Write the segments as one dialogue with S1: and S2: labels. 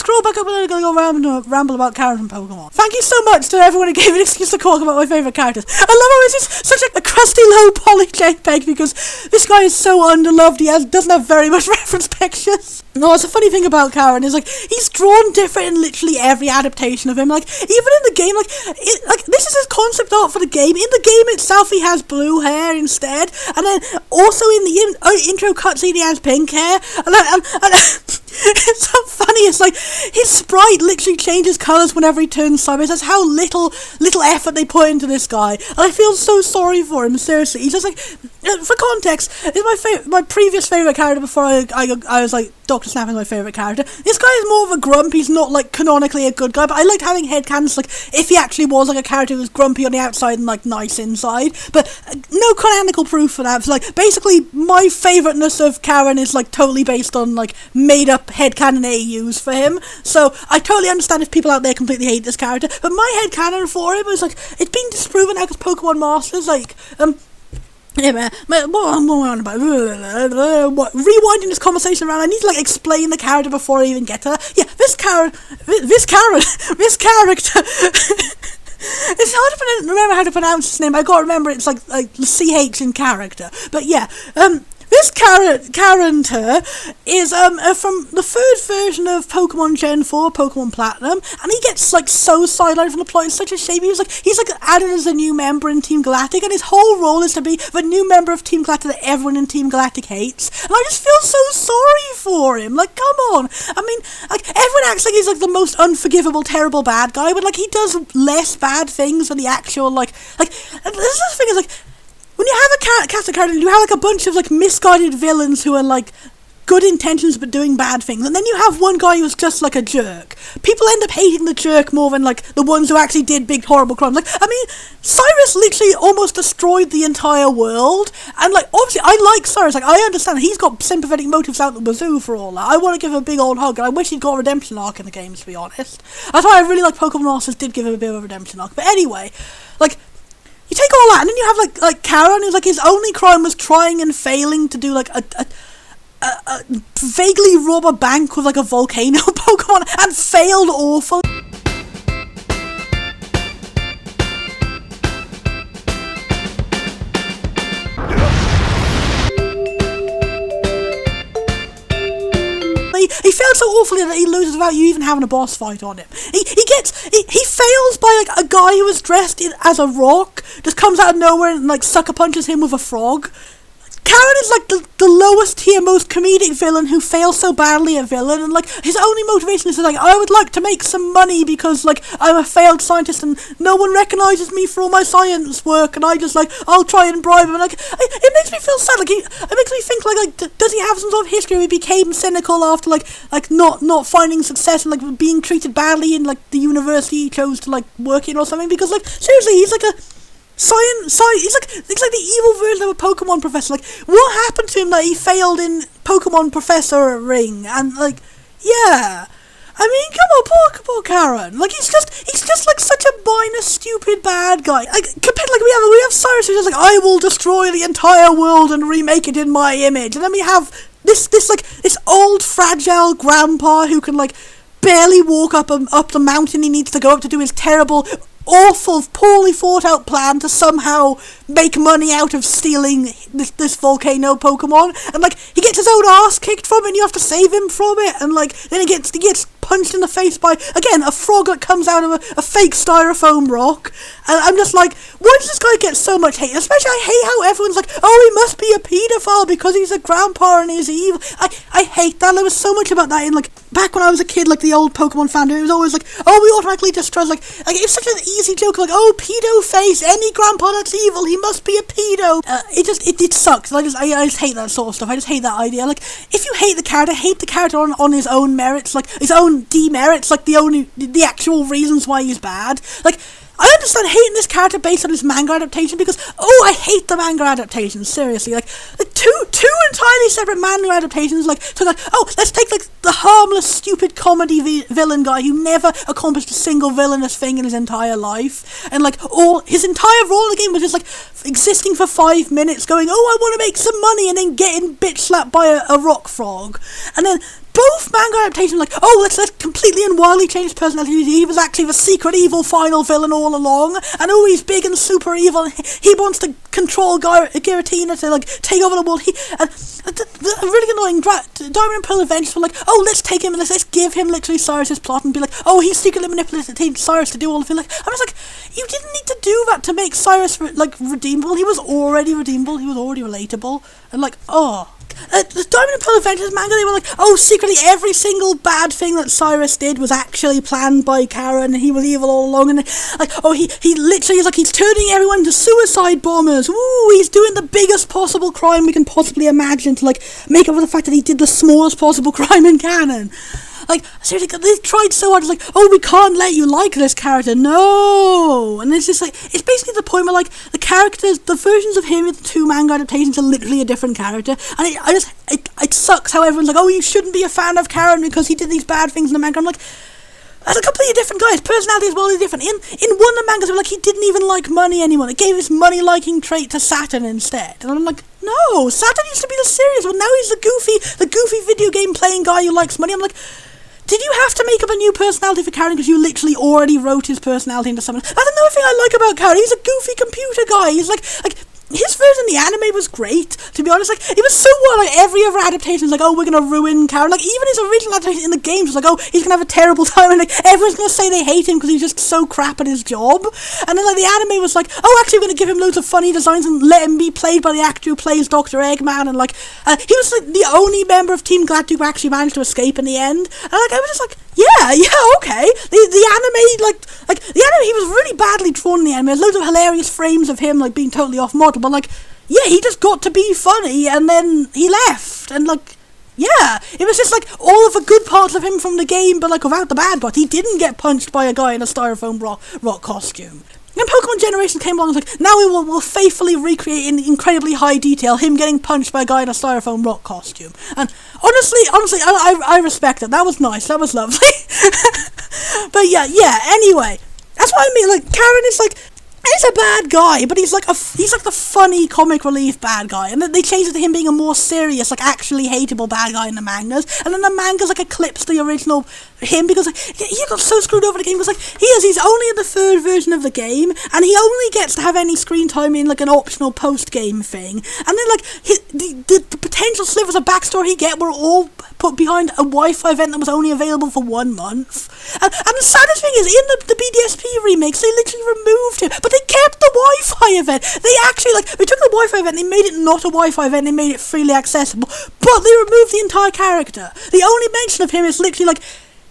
S1: scroll back up and I'm gonna go ramble about Charon from Pokemon. Thank you so much to everyone who gave me an excuse to talk about my favourite characters. I love how it's just such a crusty, low poly JPEG because this guy is so underloved. He doesn't have very much reference pictures. No, it's a funny thing about Charon is, like, he's drawn different in literally every adaptation of him. Like, even in the game, like this is his concept art for the game. In the game itself, he has blue hair instead, and then also in the intro cutscene, he has pink hair. And it's so funny. It's like his sprite literally changes colours whenever he turns sideways. That's how little effort they put into this guy, and I feel so sorry for him. Seriously, he's just like, for context, is my previous favourite character before I was like, Dr. Snap is my favourite character. This guy is more of a grump. He's not, like, canonically a good guy, but I liked having headcanons, like, if he actually was, like, a character who was grumpy on the outside and, like, nice inside. But no canonical proof for that. So, like, basically, my favouriteness of Charon is, like, totally based on, like, made-up headcanon AUs for him. So I totally understand if people out there completely hate this character, but my headcanon for him is, like, it's been disproven now because Pokemon Masters, like, yeah, man, what am I on about? Rewinding this conversation around, I need to, like, explain the character before I even get to that. Yeah, this character, it's hard to remember how to pronounce his name. I gotta remember it's like CH in character. But yeah, this character is from the third version of Pokemon Gen 4, Pokemon Platinum, and he gets, like, so sidelined from the plot. It's such a shame. He's added as a new member in Team Galactic, and his whole role is to be the new member of Team Galactic that everyone in Team Galactic hates. And I just feel so sorry for him. Like, come on. I mean, like, everyone acts like he's, like, the most unforgivable, terrible bad guy, but, like, he does less bad things than the actual, like, this is the thing is, like, when you have a cast of characters, you have, like, a bunch of, like, misguided villains who are, like, good intentions but doing bad things, and then you have one guy who's just, like, a jerk. People end up hating the jerk more than, like, the ones who actually did big horrible crimes. Like, I mean, Cyrus literally almost destroyed the entire world, and, like, obviously I like Cyrus. Like, I understand he's got sympathetic motives out the wazoo for all that. I want to give him a big old hug, and I wish he'd got a redemption arc in the game, to be honest. That's why I really like Pokemon Masters did give him a bit of a redemption arc. But anyway, like, you take all that, and then you have, like Charon, who's, like, his only crime was trying and failing to do, like, a vaguely rob a bank with, like, a volcano Pokemon, and failed awful. He failed so awfully that he loses without you even having a boss fight on him. He fails by, like, a guy who is dressed as a rock, just comes out of nowhere and, like, sucker punches him with a frog. Charon is, like, the lowest tier, most comedic villain who fails so badly at villain, and, like, his only motivation is, like, I would like to make some money because, like, I'm a failed scientist and no one recognises me for all my science work, and I just, like, I'll try and bribe him, and, like, it makes me feel sad. Like, it makes me think, like, does he have some sort of history where he became cynical after, like not finding success and, like, being treated badly in, like, the university he chose to, like, work in or something? Because, like, seriously, he's like a science, he's like the evil version of a Pokemon professor. Like, what happened to him that he failed in Pokemon Professor Ring? And, like, yeah, I mean, come on, poor Charon. Like, he's just like such a minor, stupid bad guy. Like, compared, like, we have Cyrus who's just like, I will destroy the entire world and remake it in my image, and then we have this old fragile grandpa who can, like, barely walk up the mountain he needs to go up to do his terrible, awful, poorly thought out plan to somehow make money out of stealing this volcano Pokemon, and, like, he gets his own ass kicked from it and you have to save him from it, and, like, then he gets punched in the face by, again, a frog that comes out of a fake styrofoam rock, and I'm just like, why does this guy get so much hate? Especially, I hate how everyone's like, oh, he must be a paedophile because he's a grandpa and he's evil. I hate that. There was so much about that in, like, back when I was a kid, like, the old Pokemon fandom, it was always like, oh, we automatically distrust, like it's such an easy joke, like, oh, pedo face, any grandpa that's evil, he must be a pedo. It sucks. I just hate that sort of stuff. I just hate that idea. Like, if you hate the character on his own merits, like, his own demerits, like, the actual reasons why he's bad. Like, I understand hating this character based on his manga adaptation because, oh, I hate the manga adaptations, seriously. Like two entirely separate manga adaptations, like, so, like, oh, let's take, like, the harmless, stupid comedy villain guy who never accomplished a single villainous thing in his entire life, and, like, all his entire role in the game was just, like, existing for 5 minutes going, oh, I want to make some money, and then getting bitch slapped by a rock frog, and then both manga adaptations like, oh, let's completely and wildly change his personality. He was actually the secret evil final villain all along, and oh, he's big and super evil, and he wants to control Giratina to like take over the world. The really annoying Diamond and Pearl Adventures were like, oh, let's take him and let's give him literally Cyrus's plot and be like, oh, he's secretly manipulating Cyrus to do all of it. Like, I was like, you didn't need to do that to make Cyrus like redeemable. He was already redeemable. He was already relatable, and like, oh. The Diamond and Pearl Adventures manga, they were like, oh, secretly every single bad thing that Cyrus did was actually planned by Charon, and he was evil all along, and like, oh, he literally is like, he's turning everyone into suicide bombers. Ooh, he's doing the biggest possible crime we can possibly imagine to like make up for the fact that he did the smallest possible crime in canon. Like, seriously, they tried so hard. It's like, oh, we can't let you like this character. No! And it's just like, it's basically the point where, like, the characters, the versions of him in the two manga adaptations are literally a different character. And it sucks how everyone's like, oh, you shouldn't be a fan of Charon because he did these bad things in the manga. I'm like, that's a completely different guy. His personality is wildly different. In one of the mangas, they were like, he didn't even like money anymore. It gave his money-liking trait to Saturn instead. And I'm like, no, Saturn used to be the serious one. Now he's the goofy video game playing guy who likes money. I'm like, did you have to make up a new personality for Charon because you literally already wrote his personality into something? That's another thing I like about Charon. He's a goofy computer guy. He's like his version in the anime was great, to be honest. Like, it was so well, like, every other adaptation is like, oh, we're gonna ruin Charon. Like, even his original adaptation in the games was like, oh, he's gonna have a terrible time, and like, everyone's gonna say they hate him because he's just so crap at his job. And then, like, the anime was like, oh, actually, we're gonna give him loads of funny designs and let him be played by the actor who plays Dr. Eggman, and like, he was like the only member of Team Galactic who actually managed to escape in the end. And like, I was just like, yeah, okay. The anime, the anime, he was really badly drawn in the anime. There's loads of hilarious frames of him, like, being totally off model, but, like, yeah, he just got to be funny, and then he left, and, like, yeah, it was just, like, all of the good parts of him from the game, but, like, without the bad parts. He didn't get punched by a guy in a styrofoam rock costume. And Pokemon Generation came along and was like, now we'll faithfully recreate in incredibly high detail him getting punched by a guy in a styrofoam rock costume. And honestly, I respect it. That was nice. That was lovely. But yeah, anyway. That's what I mean. Like, Charon is like, he's a bad guy, but he's like the funny comic relief bad guy, and then they changed it to him being a more serious, like, actually hateable bad guy in the mangas, and then the mangas like eclipsed the original him because like, he got so screwed over the game because like he's only in the third version of the game, and he only gets to have any screen time in like an optional post game thing, and then like the potential slivers of backstory he get were all put behind a Wi-Fi event that was only available for 1 month. And the saddest thing is, in the BDSP remakes, they literally removed him, but they kept the Wi-Fi event. They actually, like, they took the Wi-Fi event, they made it not a Wi-Fi event, they made it freely accessible, but they removed the entire character. The only mention of him is literally, like,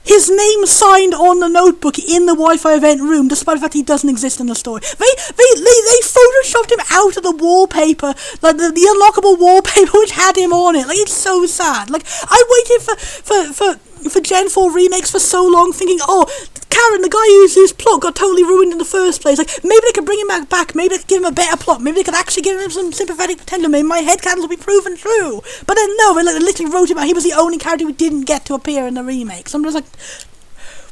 S1: his name signed on the notebook in the Wi-Fi event room, despite the fact he doesn't exist in the story. They photoshopped him out of the wallpaper, like the unlockable wallpaper which had him on it. Like, it's so sad. Like, I waited for Gen 4 remakes for so long, thinking, oh, Charon, the guy whose plot got totally ruined in the first place, like, maybe they could bring him back, maybe they could give him a better plot, maybe they could actually give him some sympathetic potential, maybe my headcanons will be proven true. But then no, they literally wrote him out. He was the only character who didn't get to appear in the remake. So I'm just like,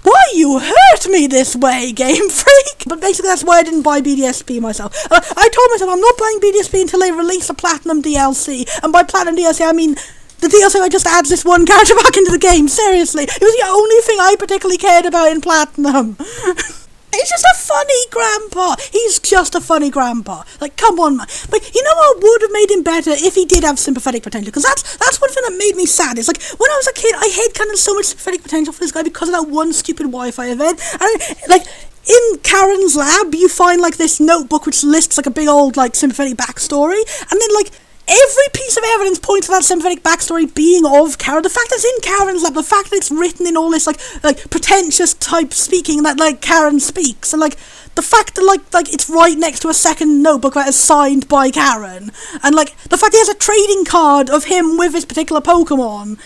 S1: why you hurt me this way, Game Freak? But basically that's why I didn't buy BDSP myself. I told myself I'm not buying BDSP until they release a Platinum DLC, and by Platinum DLC I mean the DLC just adds this one character back into the game. Seriously, it was the only thing I particularly cared about in Platinum. He's just a funny grandpa. He's just a funny grandpa. Like, come on, man. But you know what would have made him better if he did have sympathetic potential? Because that's one thing that made me sad. It's like, when I was a kid, I had kind of so much sympathetic potential for this guy because of that one stupid Wi-Fi event. And, like, in Charon's lab, you find, like, this notebook which lists, like, a big old, like, sympathetic backstory. And then, like, every piece of evidence points to that sympathetic backstory being of Charon. The fact that it's in Charon's lab, the fact that it's written in all this like pretentious type speaking that like Charon speaks, and like the fact that like it's right next to a second notebook that is signed by Charon, and like the fact he has a trading card of him with his particular Pokemon,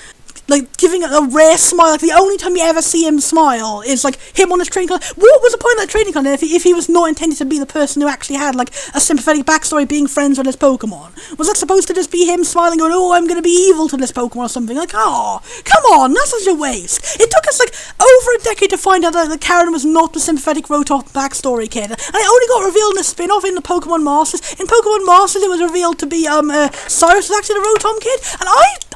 S1: like giving a rare smile. Like the only time you ever see him smile is like him on his trading card. What was the point of that trading card if he was not intended to be the person who actually had like a sympathetic backstory, being friends with his Pokemon? Was that supposed to just be him smiling, going, "Oh, I'm going to be evil to this Pokemon" or something? Like, oh, come on, that's such a waste. It took us like over over a decade to find out that Charon was not the sympathetic Rotom backstory kid, and it only got revealed in a spin-off in the Pokemon Masters. In Pokemon Masters, it was revealed to be Cyrus was actually the Rotom kid, and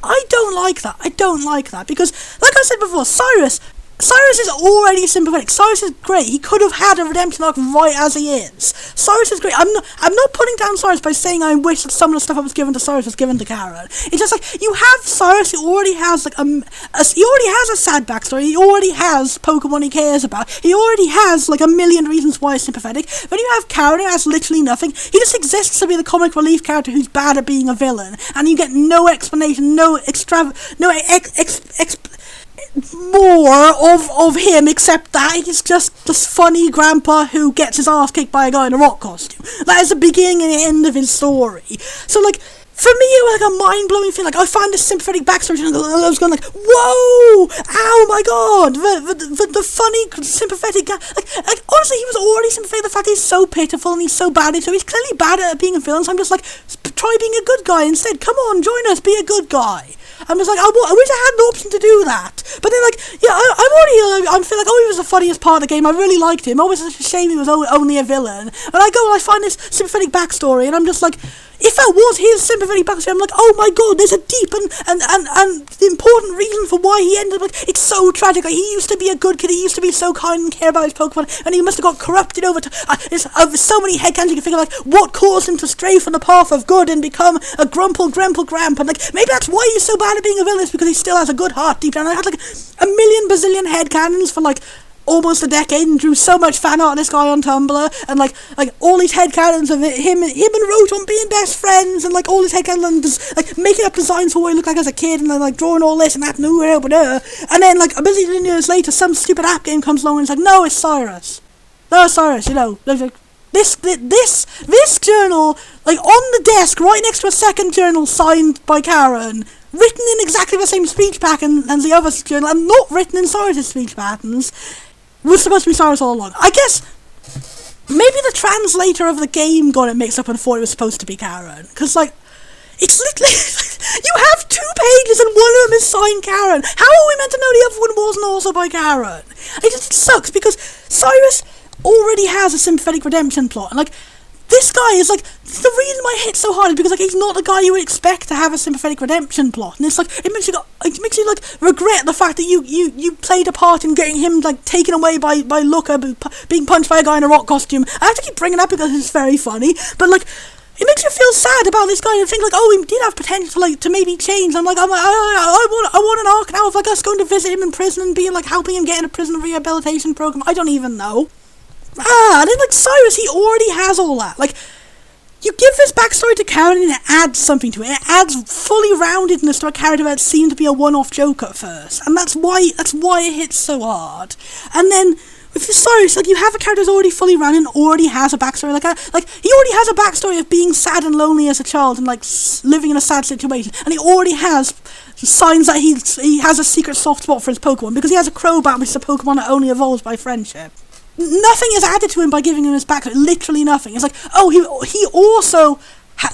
S1: I don't like that. I don't like that because, like I said before, Cyrus is already sympathetic. Cyrus is great. He could have had a redemption arc right as he is. Cyrus is great. I'm not putting down Cyrus by saying I wish that some of the stuff that was given to Cyrus was given to Charon. It's just like, you have Cyrus who already has like he already has a sad backstory. He already has Pokemon he cares about. He already has like a million reasons why he's sympathetic. Then you have Charon who has literally nothing. He just exists to be the comic relief character who's bad at being a villain, and you get no explanation, more of him except that he's just this funny grandpa who gets his ass kicked by a guy in a rock costume. That is the beginning and the end of his story. So like, for me it was like a mind-blowing thing. Like, I find this sympathetic backstory and I was going like, whoa, oh my god, the funny sympathetic guy, like honestly he was already sympathetic. The fact that he's so pitiful and he's so bad, so he's clearly bad at being a villain, so I'm just like, try being a good guy instead. Come on, join us, be a good guy. I'm just like, I wish I had an option to do that. But then, like, yeah, I feel like, oh, he was the funniest part of the game. I really liked him. Oh, it's such a shame he was only a villain. And I go and I find this sympathetic backstory, and I'm just like, if that was his sympathetic backstory, I'm like, oh my god, there's a deep and important reason for why he ended up, like, it's so tragic. Like, he used to be a good kid, he used to be so kind and care about his Pokemon, and he must have got corrupted over to, so many headcanons you can figure, like, what caused him to stray from the path of good and become a grump, and, like, maybe that's why he's so bad at being a villain, is because he still has a good heart deep down. I had, like, a million bazillion headcanons for, like, almost a decade, and drew so much fan art of this guy on Tumblr, and like all these headcanons of him and Rotom being best friends, and like all these headcanons like making up designs for what he looked like as a kid, and then like drawing all this and that, and then like a bazillion years later some stupid app game comes along and it's like, no, it's Cyrus. No, Cyrus, you know, like this journal, like on the desk right next to a second journal signed by Charon, written in exactly the same speech pattern as the other journal, and not written in Cyrus' speech patterns, was supposed to be Cyrus all along. I guess maybe the translator of the game got it mixed up and thought it was supposed to be Charon. Because, like, it's literally... you have 2 pages and one of them is signed Charon. How are we meant to know the other one wasn't also by Charon? It just sucks because Cyrus already has a sympathetic redemption plot. And, like, this guy is, like, the reason why it hits so hard is because, like, he's not the guy you would expect to have a sympathetic redemption plot. And it's, like, it makes you, like, regret the fact that you played a part in getting him, like, taken away by Looker, being punched by a guy in a rock costume. I have to keep bringing it up because it's very funny. But, like, it makes you feel sad about this guy and think, like, oh, he did have potential, like, to maybe change. I want an arc now of, like, us going to visit him in prison and being, like, helping him get in a prison rehabilitation program. I don't even know. And then, like, Cyrus, he already has all that. Like, you give this backstory to Charon and it adds something to it. It adds fully roundedness to a character that seemed to be a one-off joke at first. And that's why it hits so hard. And then, with Cyrus, like, you have a character who's already fully rounded and already has a backstory. Like, he already has a backstory of being sad and lonely as a child and, like, living in a sad situation. And he already has signs that he has a secret soft spot for his Pokemon, because he has a Crobat, which is a Pokemon that only evolves by friendship. Nothing is added to him by giving him his backstory. Literally nothing. It's like, oh, he also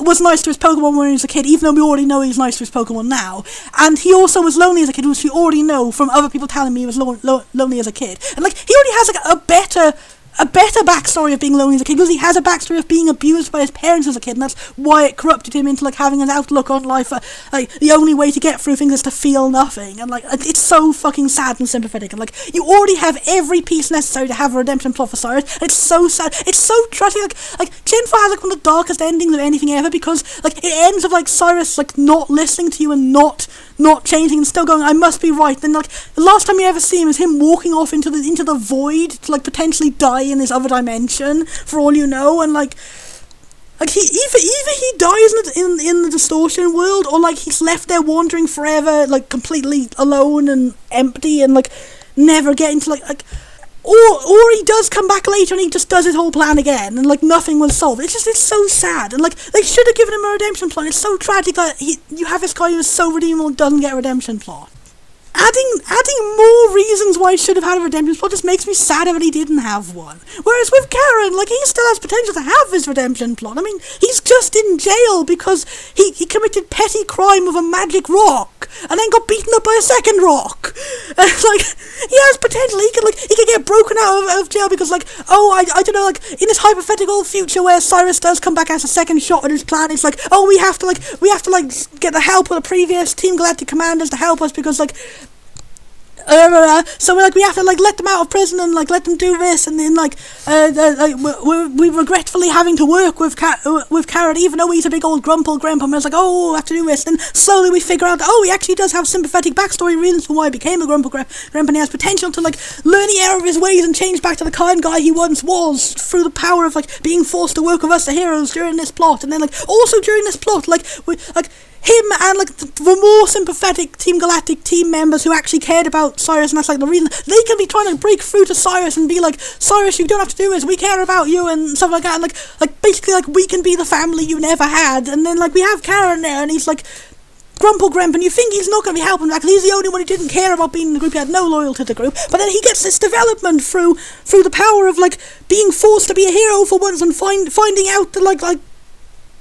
S1: was nice to his Pokemon when he was a kid, even though we already know he's nice to his Pokemon now. And he also was lonely as a kid, which we already know from other people telling me he was lonely as a kid. And, like, he already has, like, a better backstory of being lonely as a kid, because he has a backstory of being abused by his parents as a kid, and that's why it corrupted him into, like, having an outlook on life, like, the only way to get through things is to feel nothing, and, like, it's so fucking sad and sympathetic, and, like, you already have every piece necessary to have a redemption plot for Cyrus, and it's so sad, it's so tragic, like, Gen 4 has, like, one of the darkest endings of anything ever, because, like, it ends with, like, Cyrus, like, not listening to you and not changing and still going, I must be right. Then, like, the last time you ever see him is him walking off into the void to, like, potentially die in this other dimension, for all you know, and, like he either he dies in the distortion world, or, like, he's left there wandering forever, like, completely alone and empty, and, like, never getting to, like or he does come back later and he just does his whole plan again, and, like, nothing was solved. It's so sad, and, like, they should have given him a redemption plot. It's so tragic that you have this guy who is so redeemable and doesn't get a redemption plot. adding more reasons why he should have had a redemption plot just makes me sadder that he didn't have one. Whereas with Charon, like, he still has potential to have his redemption plot. I mean, he's just in jail because he committed petty crime with a magic rock and then got beaten up by a second rock. Like, he has potential. He could get broken out of jail because, like, I don't know, like, in this hypothetical future where Cyrus does come back as a second shot at his plan, it's like, we have to get the help of the previous Team Galactic commanders to help us because, like, so we have to, like, let them out of prison and, like, let them do this, and then, like, we're regretfully having to work with Charon, even though he's a big old grumple grandpa, and we're like, we have to do this. Then slowly we figure out that, he actually does have sympathetic backstory reasons for why he became a grumple grandpa, and he has potential to, like, learn the error of his ways and change back to the kind guy he once was through the power of, like, being forced to work with us, the heroes, during this plot. And then, like, also during this plot, him and, like, the more sympathetic Team Galactic team members who actually cared about Cyrus, and that's, like, the reason they can be trying to break through to Cyrus and be like, Cyrus, you don't have to do this, we care about you, and stuff like that, and, like basically, like, we can be the family you never had. And then, like, we have Charon there, and he's, like, Grumple Grump, and you think he's not going to be helping back, because he's the only one who didn't care about being in the group, he had no loyalty to the group, but then he gets this development through the power of, like, being forced to be a hero for once, and finding out that, like,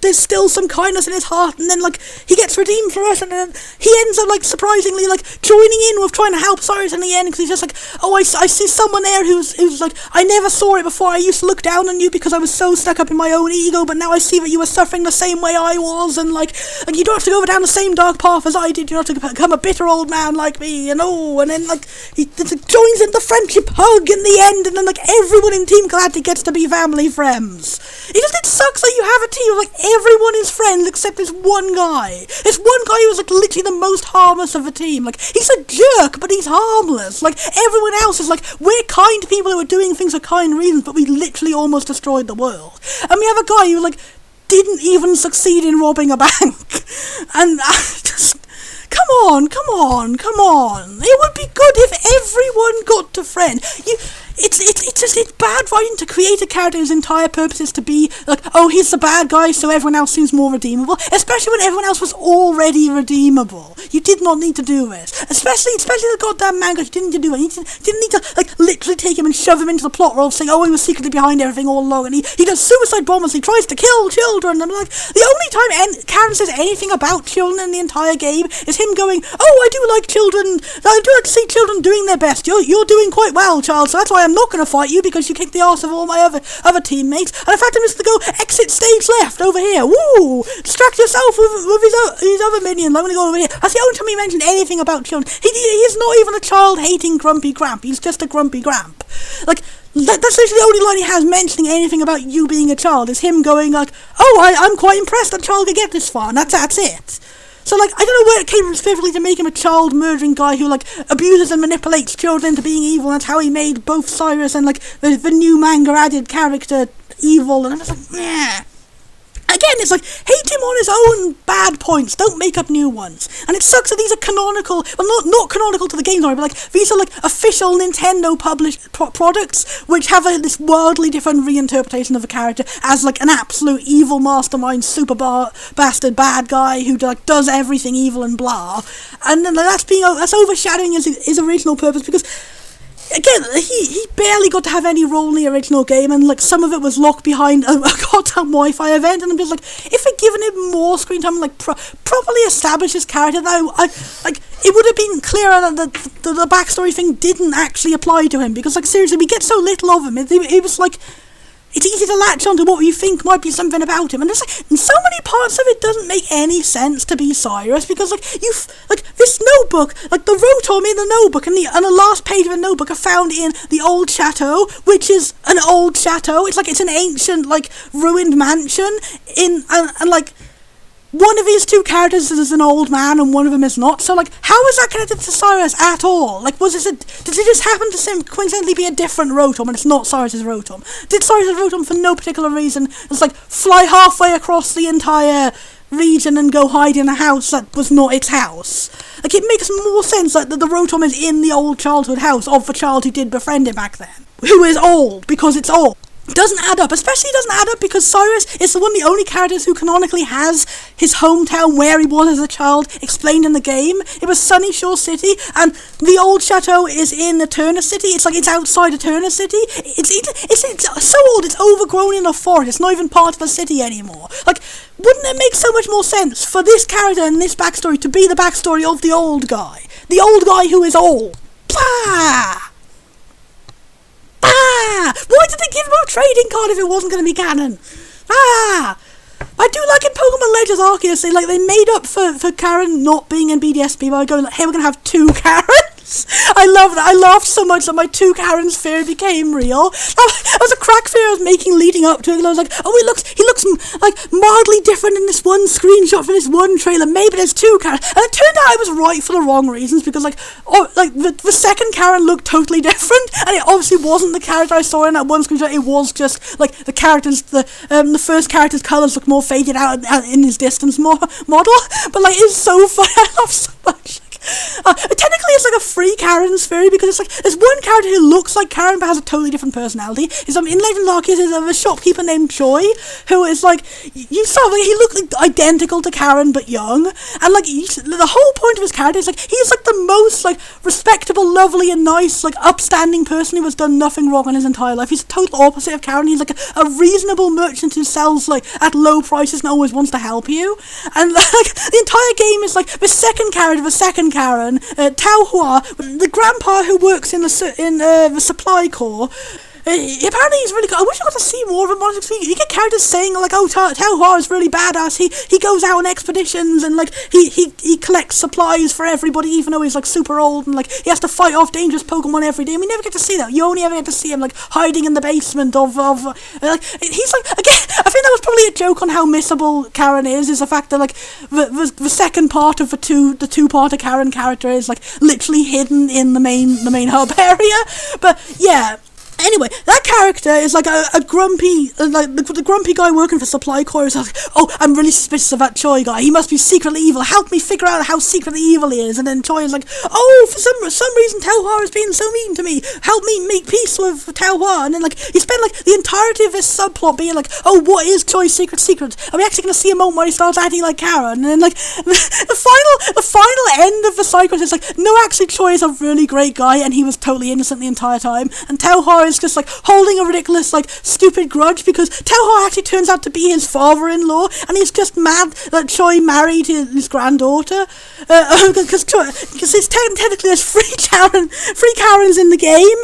S1: there's still some kindness in his heart, and then, like, he gets redeemed for us, and then he ends up, like, surprisingly, like, joining in with trying to help Cyrus in the end, because he's just like, I see someone there who's like, I never saw it before, I used to look down on you because I was so stuck up in my own ego, but now I see that you were suffering the same way I was, and, like you don't have to go down the same dark path as I did, you don't have to become a bitter old man like me, and then, like, he joins in the friendship hug in the end, and then, like, everyone in Team Galactic gets to be family friends. It sucks that you have a team of, like, everyone is friends except this one guy. This one guy who's, like, literally the most harmless of the team. Like, he's a jerk, but he's harmless. Like, everyone else is like, we're kind people who are doing things for kind reasons, but we literally almost destroyed the world. And we have a guy who, like, didn't even succeed in robbing a bank. And just... Come on. It would be good if everyone got to friend. It's bad writing to create a character whose entire purpose is to be like, he's the bad guy, so everyone else seems more redeemable. Especially when everyone else was already redeemable. You did not need to do this. Especially the goddamn manga. You didn't need to do it. You didn't need to, like, literally take him and shove him into the plot role, saying, he was secretly behind everything all along, and he does suicide bombers. He tries to kill children. And, like, the only time Karen says anything about children in the entire game is him going, I do like children. I do like to see children doing their best. You're doing quite well, child. So that's why I'm not going to fight you, because you kicked the arse of all my other teammates. And in fact, I'm just going to go exit stage left over here. Woo! Distract yourself with his other minions. I'm going to go over here. That's the only time he mentioned anything about children. He's not even a child-hating grumpy gramp. He's just a grumpy gramp. Like, that's literally the only line he has mentioning anything about you being a child, is him going like, I'm quite impressed that a child could get this far, and that's it. So, like, I don't know where it came from specifically to make him a child-murdering guy who, like, abuses and manipulates children into being evil, and that's how he made both Cyrus and, like, the new manga-added character evil, and I'm just like, meh. Again, it's like, hate him on his own bad points, don't make up new ones. And it sucks that these are canonical, well, not canonical to the game story, but, like, these are, like, official Nintendo published products, which have this wildly different reinterpretation of a character as, like, an absolute evil mastermind, super bastard bad guy who, like, does everything evil and blah. And then that's overshadowing his original purpose, because again, he barely got to have any role in the original game, and, like, some of it was locked behind a goddamn Wi-Fi event, and I'm just like, if they'd given him more screen time and, like, properly established his character, then it would have been clearer that the backstory thing didn't actually apply to him, because, like, seriously, we get so little of him. It was like, it's easy to latch onto what you think might be something about him, and there's, like, in so many parts of it doesn't make any sense to be Cyrus, because, like, this notebook, like, the rotom in the notebook and the last page of the notebook are found in the old chateau, which is an old chateau. It's like, it's an ancient, like, ruined mansion and like, one of his two characters is an old man and one of them is not. So, like, how is that connected to Cyrus at all? Like, did it just happen to coincidentally be a different rotom and it's not Cyrus's rotom? Did Cyrus's rotom, for no particular reason, just, like, fly halfway across the entire region and go hide in a house that was not its house? Like, it makes more sense that the rotom is in the old childhood house of the child who did befriend him back then, who is old, because it's old. doesn't add up, especially doesn't add up because Cyrus is one of the only characters who canonically has his hometown where he was as a child explained in the game. It was Sunny Shore City, and the old chateau is in Eterna City. It's like it's outside Eterna City. It's so old, it's overgrown in a forest. It's not even part of the city anymore. Like, wouldn't it make so much more sense for this character and this backstory to be the backstory of the old guy? The old guy who is old. Bah! Ah! Why did they give him a trading card if it wasn't going to be canon? Ah! I do like in Pokemon Legends Arceus, they made up for Charon not being in BDSP by going like, hey, we're going to have 2 Charons. I love that. I laughed so much that my 2 Charons fear became real. That was a crack fear I was making leading up to it, and I was like, oh, he looks like mildly different in this one screenshot for this one trailer. Maybe there's 2 Charons. And it turned out I was right for the wrong reasons, because the second Charon looked totally different, and it obviously wasn't the character I saw in that one screenshot. It was just like the characters, the first character's colours look more faded out in his distance model, but like it's so funny. I laugh so much. Technically it's like a free Charon's fairy, because it's like there's one character who looks like Charon but has a totally different personality. Is in Legends Arceus is a shopkeeper named Choi, who is like, you saw like he looked like identical to Charon but young, and like the whole point of his character is like he's like the most like respectable, lovely and nice, like upstanding person who has done nothing wrong in his entire life. He's the total opposite of Charon. He's like a reasonable merchant who sells like at low prices and always wants to help you, and like the entire game is like the second character, the second Charon, Tao Hua, the grandpa who works in the supply corps. Apparently he's really good. I wish I got to see more of him. Honestly, you get characters saying like, "Oh, Tao Hua is really badass. He goes out on expeditions and like he collects supplies for everybody, even though he's like super old and like he has to fight off dangerous Pokemon every day." And we never get to see that. You only ever get to see him like hiding in the basement of like he's like again. I think that was probably a joke on how missable Charon is the fact that like the second part of the two-parter Charon character is like literally hidden in the main hub area. But yeah. Anyway, that character is like a grumpy, like the grumpy guy working for Supply Corps is like, oh, I'm really suspicious of that Choi guy. He must be secretly evil. Help me figure out how secretly evil he is. And then Choi is like, oh, for some reason Tao Hua is being so mean to me. Help me make peace with Tao Hua. And then like you spend like the entirety of this subplot being like, oh, what is Choi's secret? Are we actually going to see a moment where he starts acting like Charon? And then like the final end of the cycle is like, no, actually Choi is a really great guy and he was totally innocent the entire time. And Tao Hua is just like holding a ridiculous like stupid grudge because Tao Hua actually turns out to be his father-in-law, and he's just mad that Choi married his granddaughter because it's technically there's three Karens in the game.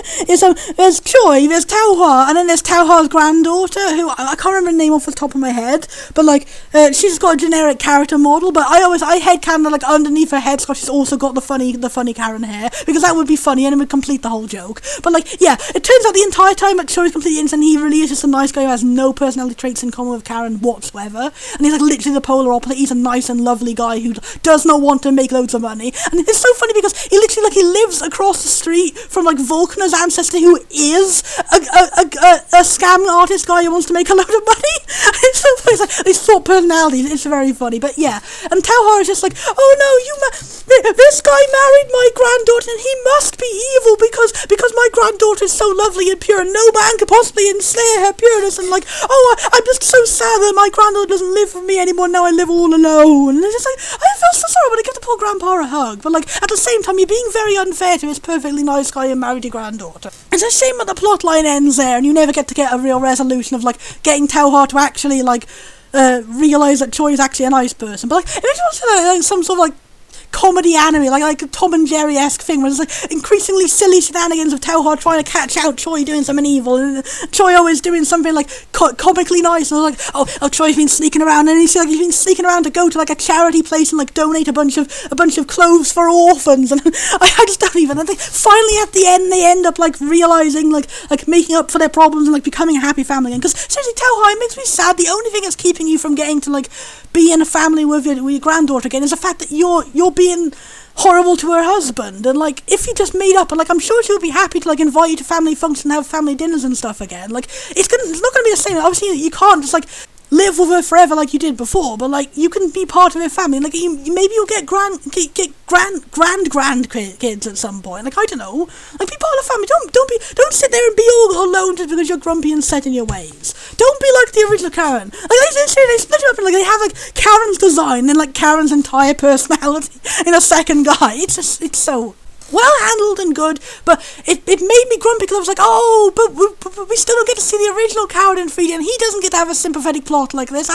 S1: There's Choi, there's Tao Hua, and then there's Tao Hua's granddaughter, who I can't remember the name off the top of my head, but like she's got a generic character model, but I headcanon like underneath her headscarf she's also got the funny Karen hair, because that would be funny and it would complete the whole joke. But like yeah, it turns out the entire time that Choi's completely innocent, he really is just a nice guy who has no personality traits in common with Karen whatsoever, and he's like literally the polar opposite. He's a nice and lovely guy who does not want to make loads of money, and it's so funny because he literally like he lives across the street from like Vulcaner's ancestor, who is a scam artist guy who wants to make a load of money. It's so funny. It's like these sort of personalities. It's very funny. But yeah, and Tao Hua is just like, oh no, this guy married my granddaughter and he must be evil because my granddaughter is so lovely and pure and no man could possibly ensnare her pureness, and like, oh, I'm just so sad that my granddaughter doesn't live with me anymore, now I live all alone. And it's just like, I feel so sorry when I give the poor grandpa a hug, but like at the same time you're being very unfair to this perfectly nice guy who married your granddaughter. It's a shame that the plot line ends there and you never get to get a real resolution of like getting Tao Hua to actually like realise that Choi is actually a nice person. But like if it was like some sort of like comedy anime, like a Tom and Jerry-esque thing where it's like increasingly silly shenanigans of Tao Hua trying to catch out Choi doing something evil, and Choi always doing something like comically nice, and like, oh Choi's been sneaking around, and he's been sneaking around to go to like a charity place and like donate a bunch of clothes for orphans, and I just don't even. I think finally at the end they end up like realising like making up for their problems and like becoming a happy family again. Because seriously, Tao Hua, it makes me sad. The only thing that's keeping you from getting to like be in a family with your granddaughter again is the fact that you're being horrible to her husband, and like if you just made up, and like I'm sure she'll be happy to like invite you to family functions and have family dinners and stuff again. Like it's not gonna be the same. Obviously you can't just like live with her forever like you did before, but like you can be part of her family. Like maybe you'll get grand kids at some point. Like I don't know. Like be part of the family. Don't sit there and be all alone just because you're grumpy and set in your ways. Don't be like the original Karen. Like they split you up and like they have like Karen's design and like Karen's entire personality in a second guy. It's so well handled and good, but it made me grumpy because I was like, oh, but we still don't get to see the original Karen and Frida, and he doesn't get to have a sympathetic plot like this.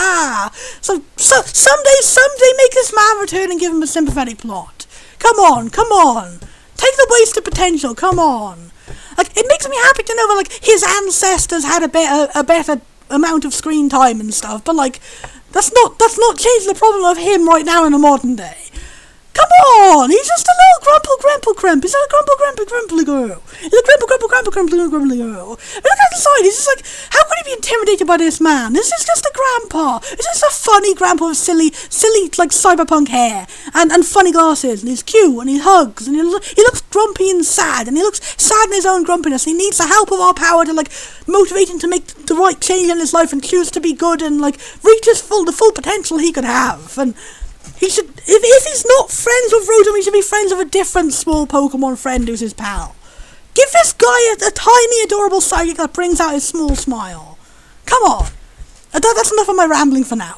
S1: So someday make this man return and give him a sympathetic plot. Come on, take the wasted potential. Come on, like it makes me happy to know that like his ancestors had a better amount of screen time and stuff, but like that's not changing the problem of him right now in the modern day. Come on! He's just a little grumple crump. He's not a grumpy girl. He's a grumpy girl. Look at the side. He's just like, how could he be intimidated by this man? This is just a grandpa. It's just a funny grandpa with silly like cyberpunk hair and funny glasses. And he's cute and he hugs and he looks grumpy and sad and he looks sad in his own grumpiness. He needs the help of our power to like motivate him to make the right change in his life and choose to be good and like reach the full potential he could have. And he should, if he's not friends with Rotom, he should be friends with a different small Pokemon friend who's his pal. Give this guy a tiny, adorable psychic that brings out his small smile. Come on. That's enough of my rambling for now.